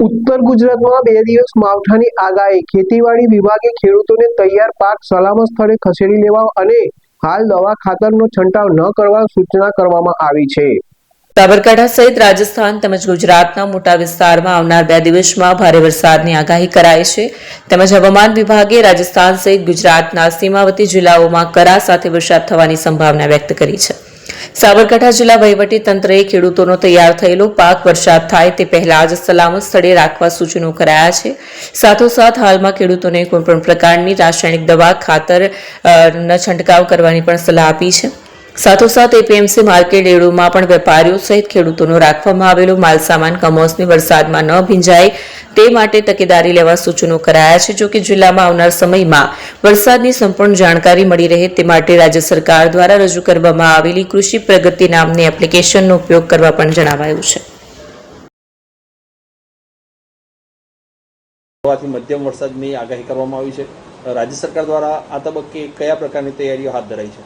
ઉત્તર ગુજરાતમાં 2 દિવસ માવઠાની આગાહી. ખેતીવાડી વિભાગે ખેડૂતોને તૈયાર પાક સલામત સ્થળે ખસેડી લેવા અને હાલ દવા ખાતરનો છંટકાવ ન કરવા સૂચના કરવામાં આવી છે. સાબરકાંઠા સહિત રાજસ્થાન તેમજ ગુજરાતના મોટા વિસ્તારમાં આવનાર 2 દિવસમાં ભારે વરસાદની આગાહી કરાઈ છે. તેમજ હવામાન વિભાગે રાજસ્થાન સહિત ગુજરાતના સીમાવર્તી જિલ્લાઓમાં કરા સાથે વરસાદ થવાની સંભાવના વ્યક્ત કરી છે. સાબરકાંઠા જિલ્લા વહીવટી તંત્રએ ખેડૂતોનો તૈયાર થયેલો પાક વરસાદ થાય તે પહેલા જ સલામત સ્થળે રાખવા સૂચનો કરાયા છે. સાથોસાથ હાલમાં ખેડૂતોને કોઈપણ પ્રકારની રાસાયણિક દવા ખાતર છંટકાવ કરવાની પણ સલાહ આપી છે. સાથોસાથ એપીએમસી માર્કેટ એડોમાં પણ વેપારીઓ સહિત ખેડૂતોનો રાખવામાં આવેલો માલસામાન કમોસમી વરસાદમાં ન ભીંજાય તે માટે તકેદારી લેવા સૂચનો કરાયા છે. જોકે જિલ્લામાં આવનાર સમયમાં વરસાદની સંપૂર્ણ જાણકારી મળી રહે તે માટે રાજ્ય સરકાર દ્વારા રજૂ કરવામાં આવેલી કૃષિ પ્રગતિ નામની એપ્લિકેશનનો ઉપયોગ કરવા પણ જણાવાયું છે. મધ્યમ વરસાદની આગાહી કરવામાં આવી છે. રાજ્ય સરકાર દ્વારા આ તબક્કે કયા પ્રકારની તૈયારીઓ હાથ ધરાઈ છે?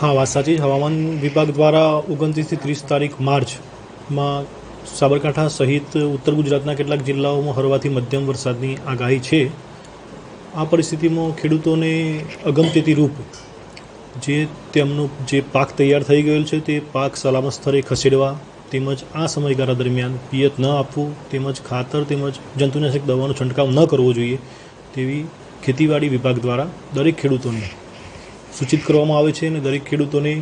હા, વાત સાચી. હવામાન વિભાગ દ્વારા 29 થી 30 તારીખ માર્ચમાં સાબરકાંઠા સહિત ઉત્તર ગુજરાતના કેટલાક જિલ્લાઓમાં હળવાથી મધ્યમ વરસાદની આગાહી છે. આ પરિસ્થિતિમાં ખેડૂતોને અગમચેતી રૂપ તેમનો જે પાક તૈયાર થઈ ગયેલ છે તે પાક સલામત સ્થળે ખસેડવા તેમજ આ સમયગાળા દરમિયાન પિયત ન આપવું તેમજ ખાતર તેમજ જંતુનાશક દવાનો છંટકાવ ન કરવો જોઈએ તેવી ખેતીવાડી વિભાગ દ્વારા દરેક ખેડૂતોને સૂચિત કરવામાં આવે છે. અને દરેક ખેડૂતોને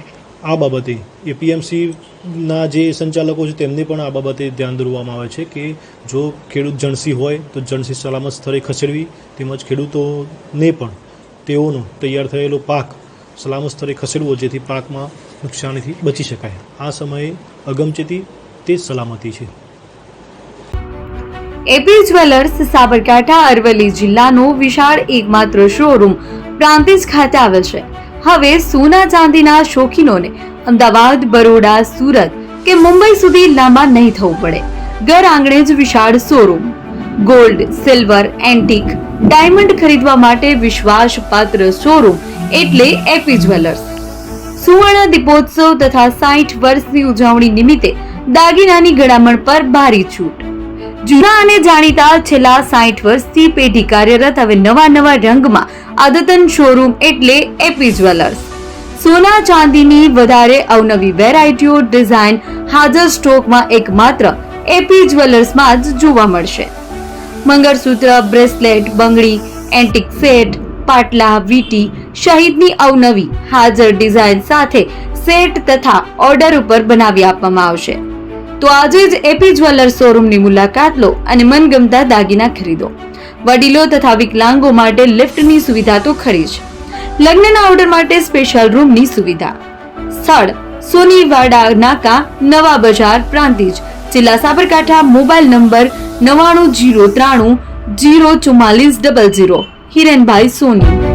આ બાબતે એપીએમસીના જે સંચાલકો છે તેમને પણ આ બાબતે ધ્યાન દોરવામાં આવે છે કે જો ખેડૂત જણસી હોય તો જણસી સલામત સ્થળે ખસેડવી તેમજ ખેડૂતોને પણ તેઓનો તૈયાર થયેલો પાક સલામત સ્થળે ખસેડવો જેથી પાકમાં નુકસાનીથી બચી શકાય. આ સમયે અગમચેતી તે સલામતી છે. એપી જ્વેલર્સ સાબરકાંઠા અરવલ્લી જિલ્લાનો વિશાળ એકમાત્ર શોરૂમ પ્રાંતિજ ખાતે આવેલ છે. હવે સોના ચાંદીના શોખીનોને અમદાવાદ, બરોડા, સુરત કે મુંબઈ સુધી લાંબા નહીં થવું પડે. ઘર આંગણે જ વિશાળ showroom. Gold, silver, antique, diamond ખરીદવા માટે વિશ્વાસપાત્ર શોરૂમ એટલે એપી જ્વેલર્સ. સુવર્ણ દીપોત્સવ તથા 60 વર્ષની ઉજવણી નિમિત્તે દાગીનાની ગળામણ પર ભારી છૂટ. જૂના અને જાણીતા છેલ્લા 60 વર્ષથી પેઢી કાર્યરત હવે નવા રંગમાં અદ્યતન શોરૂમ એટલે એપી જ્વેલર્સ. સોના ચાંદીની વધારે અવનવી વેરાયટીઓ, ડિઝાઇન હાજર સ્ટોકમાં એકમાત્ર એપી જ્વેલર્સમાં જ જોવા મળશે. મંગળસૂત્ર, બ્રેસલેટ, બંગડી, એન્ટિક સેટ, પાટલા, વીટી સહિતની અવનવી હાજર ડિઝાઇન સાથે સેટ તથા ઓર્ડર ઉપર બનાવી આપવામાં આવશે. તો આજે જ એપી જ્વેલર્સ શોરૂમની મુલાકાત લો અને મનગમતા દાગીના ખરીદો. વડીલો તથા વિકલાંગો માટે લિફ્ટની સુવિધા તો ખરી જ. લગ્નના ઓર્ડર માટે સ્પેશિયલ રૂમની સુવિધા. સ્થળ સોનીવાડા નાકા, નવા બજાર, પ્રાંતિજ, જિલ્લા સાબરકાંઠા. Mobile number 9903 04400. હિરેનભાઈ સોની.